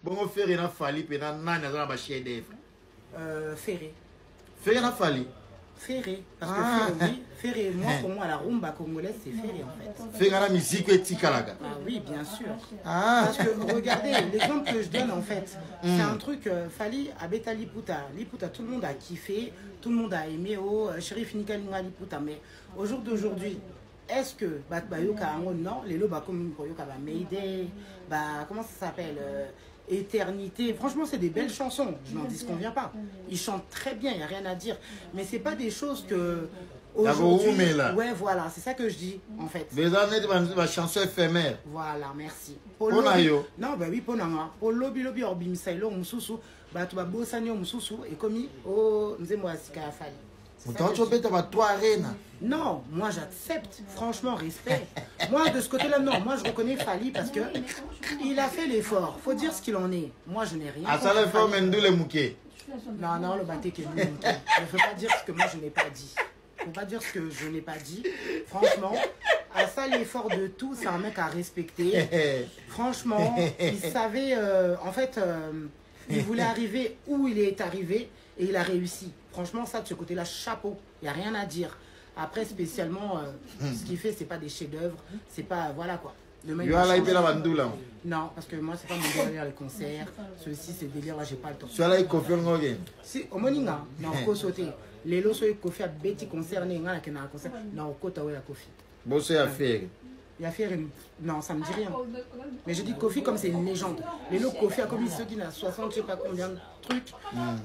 Bon, Ferré n'a fallu, puis n'a pas ma chien d'œuvre. Ferré. Ferré n'a fallu. Ferré. Parce que Ferré, oui. Ferré, moi, pour moi, la rumba congolaise, c'est Ferré en fait. Ferré la musique et Tikalaga. Ah oui, bien sûr. Ah. Parce que regardez, l'exemple que je donne en fait, c'est un truc, Fali, Abeta Liputa. Liputa, tout le monde a kiffé, tout le monde a aimé, oh, Shérif Nikalinga Liputa. Mais au jour d'aujourd'hui, est-ce que, non, les lots, comme Mayday, comment ça s'appelle Éternité, franchement c'est des belles chansons, je n'en disconviens pas. Ils chantent très bien, il n'y a rien à dire. Mais c'est pas des choses que aujourd'hui... Ouais voilà, c'est ça que je dis en fait. Les années de ma chanson éphémère. Voilà, merci. Ponayo. Non, bah oui, Ponanga. Pour lobby orbi misailo mususu, bah tu vas bossanyo mususu et comme oh nzembo asika afali. Non, moi j'accepte, franchement, respect. Moi de ce côté-là, non, moi je reconnais Fali parce que il a fait l'effort. Faut dire ce qu'il en est. Moi je n'ai rien. Ah, ça le fait même le mouquet. Non, non, le baté qui est le mouquet. Ne faut pas dire ce que moi je n'ai pas dit. Faut pas dire ce que je n'ai pas dit. Franchement, à ça l'effort de tout, c'est un mec à respecter. Franchement, il savait, en fait, il voulait arriver où il est arrivé et il a réussi. Franchement, ça, de ce côté-là, chapeau. Il n'y a rien à dire. Après, spécialement, ce qu'il fait, c'est pas des chefs-d'œuvre. C'est pas, voilà quoi. Non, parce que moi, c'est pas mon délire, les concerts. Ceci, c'est délire, là, j'ai pas le temps. Tu as là, il confie en si, au Moninga, non, il faut sauter. Les lots, il faut faire des petits concerts, il y a un concert. Non, il faut la Kofi. Bon, c'est à faire. Il a fait non, ça me dit rien. Mais je dis Kofi comme c'est une légende. Les lots Kofi a commis ceux qui n'ont 60, je sais pas combien de trucs.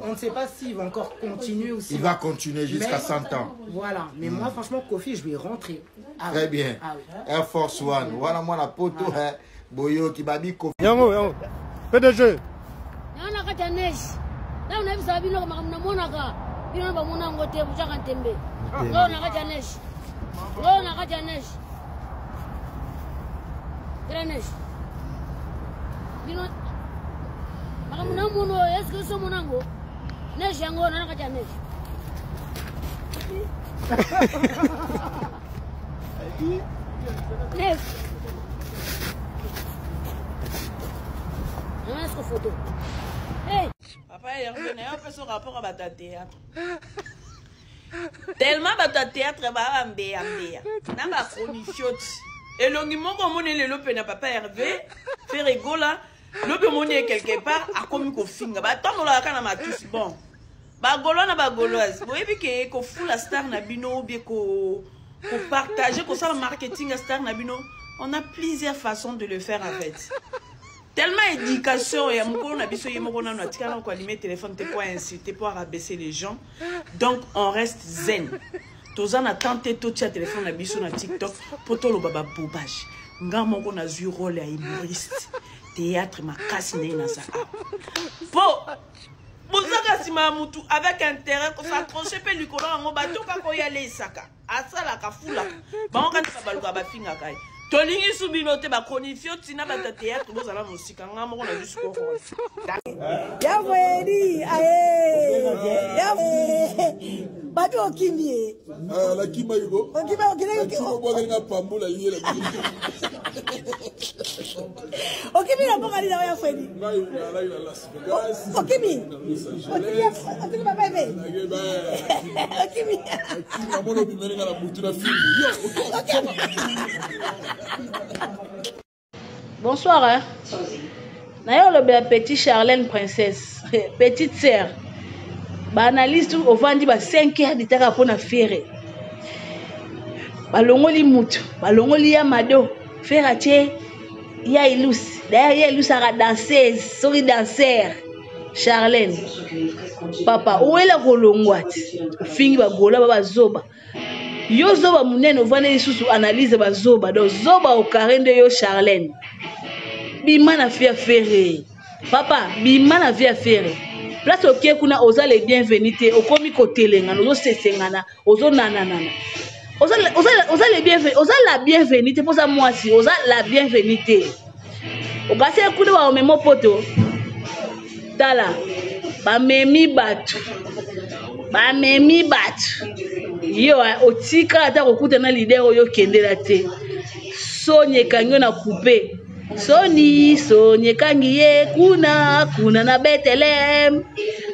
On ne sait pas s'il va encore continuer aussi. Il va continuer jusqu'à 100 ans. Voilà. Mais moi, franchement, Kofi, je vais rentrer. Ah, très bien. Ah, oui. Air Force One. Voilà moi la poto. Voilà. Boyo qui babi Kofi. Yango, yango. PDG. Yana kata neige. Là on a vu ça bino makamna monaka. Bino ba mona ngote buchaka ntembe. Là on a kata neige. Là on a kata neige. Neige. Bino makamna mono est-ce que so monango? Neige yango na kata neige. Neige. Est-ce que photo? Hey! Papa, il revient un peu sur rapport à ta théâtre. Tellement à théâtre, va ambé. N'a pas chronifiot. Et l'ongiment comme on est le lope n'a papa Hervé, fait rigola. Lope mon est quelque part à comme qu'on finga. Bah, tant on l'a qu'à ma tous bon. Bah, golo na ba goloise. Vous voyez que qu'on fout la star na bino, bien qu'on partage, qu'on ça le marketing à star na bino. On a plusieurs façons de le faire en fait. Tellement éducation et on a besoin de allumer téléphone pour inciter pour rabaisser les gens. Donc on reste zen. Tous on a tenté tout le téléphone na TikTok pour tout le baba bobage. Ngamo qu'on a joué rôle à humoriste. Théâtre ma casse na ça. Pour avec intérêt qu'on s'accroche pe likolo ngo bato ka ko yale saka. Asala ka fula. Ba on ka baluka ba finga kai. Tolingi subinote ba konifio tina ba théâtre vous allez musika ngamo ko na jusqu'au fond. Ya wedi ya bato okimie la kima yugo okima pambula yele okimi na boka lila ya fweni okimi baba ebe okimi mono bimerenga na butu na film Bonsoir hein. D'ailleurs le petit Charlène princesse petite sœur ba analyste au vandi ba 5 heures ditaka pona fere balongoli mutu balongoli ya mado faire atie ya ilus d'ailleurs ya ilus a danseuse sori danseur Charlène papa ouela kolongwati fingi ba gola ba zoba yo zoba munene ovane lisusu analyse ba zoba donc zoba au carré yo Charlène bimana fia fere papa bimana via fere place okie kuna oza les bienvenus okomi kotelenga nozo sesengana ozo nanana oza les bienvenus oza la bienvenue pour ça moi si oza la bienvenue okase kuna ba omemo poto tala ba memi batu yo otika ata kokuta na leader oyo kendela te sonye kanyo na couper Soni ekangi ye kuna na Bethlehem.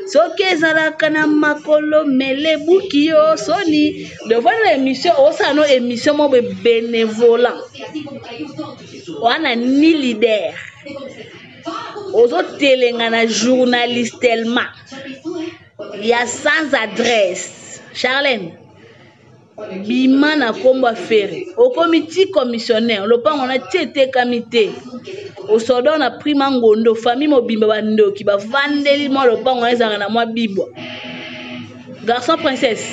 Soki ezalaka na makolo mele buki yo soni. Devant l'émission, osano émission mo bénévolat. Wana ni leader. Ozo telengana journaliste tellement. Il y a sans adresse. Charlène. Bima na komba fere. Au comité commissionnaire, le pan on a été comité. Au soldat on a pris mangondo, famille mobimba bando qui va vendre moi le pan on est na moi bibo. Garçon princesse.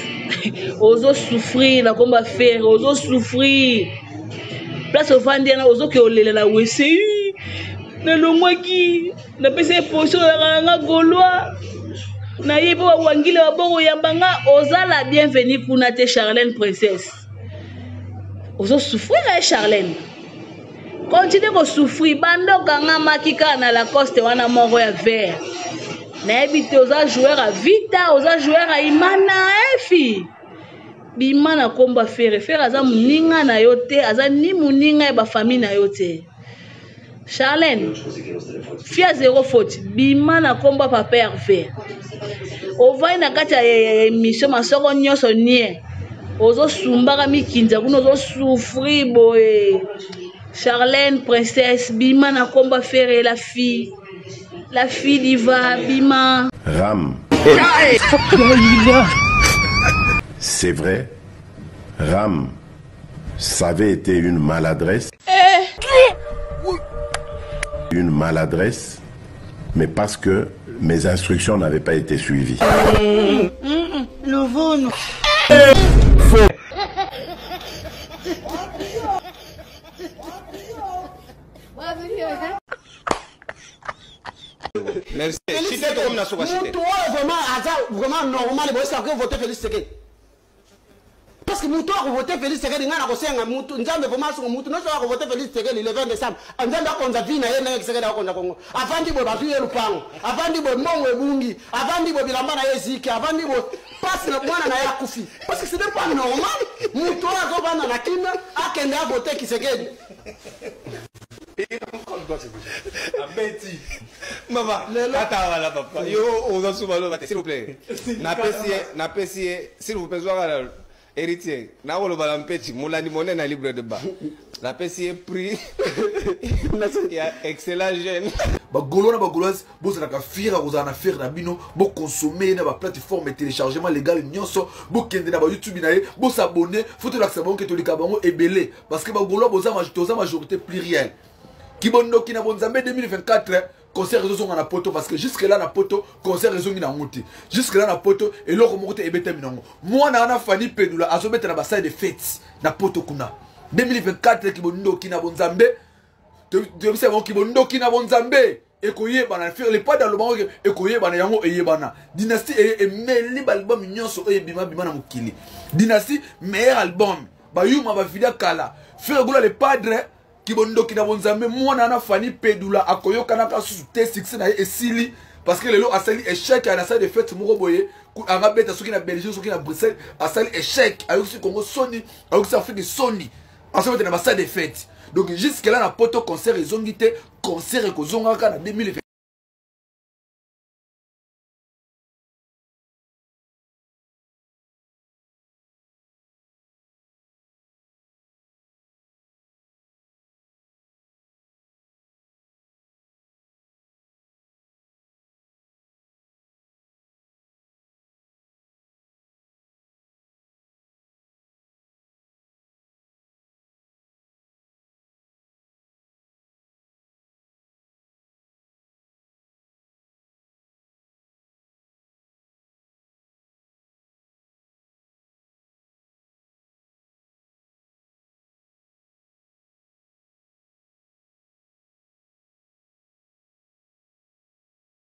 Ozo souffrir na komba fere, ozo souffrir. Place au vendre na ozo ke olele na wese. Na lomwaki, na pese poso na golois. Na yebo wangile wabongo yambanga oza la bienvenue kuna te Charlène princesse. Ozo souffrir Charlène. Continue ko souffrir bando kanga makika na la coste wana moko ya vert. Na ebite oza joueur à Vita, oza joueur à Imana fi. Bimana komba fere aza muninga na yote, aza ni muninga ba famille na yote. Charlène, fia zéro faute, bimana komba papa Hervé. Ova na kati ya émission masoko nyonso nie. Ozo sumbaka mikinza kuno ozo souffrir boye. Charlène princesse bimana komba faire la fille diva bima. Ram. C'est vrai, Ram, ça avait été une maladresse. Une maladresse, mais parce que mes instructions n'avaient pas été suivies. Nouveau, non. Merci. Cité comme la source. Vraiment normal, vous savez que voter Félix Tshisekedi. Parce que Moutou a voté Félix Tshisekedi, n'a pas un Moutou, nous avons vraiment sur Moutou, nous avons voté Félix Tshisekedi le 20 décembre. Nous avons vu na yena Tshisekedi au Congo. Avant de boire du lupango, avant de boire mongo bungi, avant de boire bilamba na yeziki, avant de boire passe le point na yakufi. Parce que ce n'est pas normal. Moutou a gobana na kinda, a kenda voter Tshisekedi. Abeti. Maman, attends là papa. Yo, on va souvent s'il vous plaît. Na pesier, s'il vous plaît, héritier. Na wolo balampeti, moulani monnaie na libre de bas. La pesier prix. Il y a excellent jeune. Ba golona ba goloise, bo ça ka fira ko na faire na bino, bo consommer na ba plateforme téléchargement légal nyonso, bo kende na ba YouTube na ye, bo s'abonner, faut te l'accès bon que to likabango ebelé parce que ba golo bo za majorité plurielle. Kibondo kina bonzambe 2024 concert réseau na poto parce que jusque là na poto concert réseau na ngoti jusque là na poto et loko mokote ebeta minango moi na Fanny Pedula azobeta na basai de fête na poto kuna 2024 kibondo kina bonzambe tu sais bon kibondo kina bonzambe ekoye bana faire les pas dans le bango ekoye bana yango eyebana dynastie et meli album nyonso eyebima bima na mokili dynastie meilleur album ba yuma ba vida kala faire gola les padres Kibondo kina bonzambe mwana na Fanny Pedula akoyoka na ka sute succès na esili parce que lelo asali échec à la salle de fête moko boye anga beta soki na Belgique soki na Bruxelles asali échec ayoki Congo Sony ayoki Afrique Sony asali na salle de fête donc jusque là na poto concert ezongité concert ekozongaka na 2020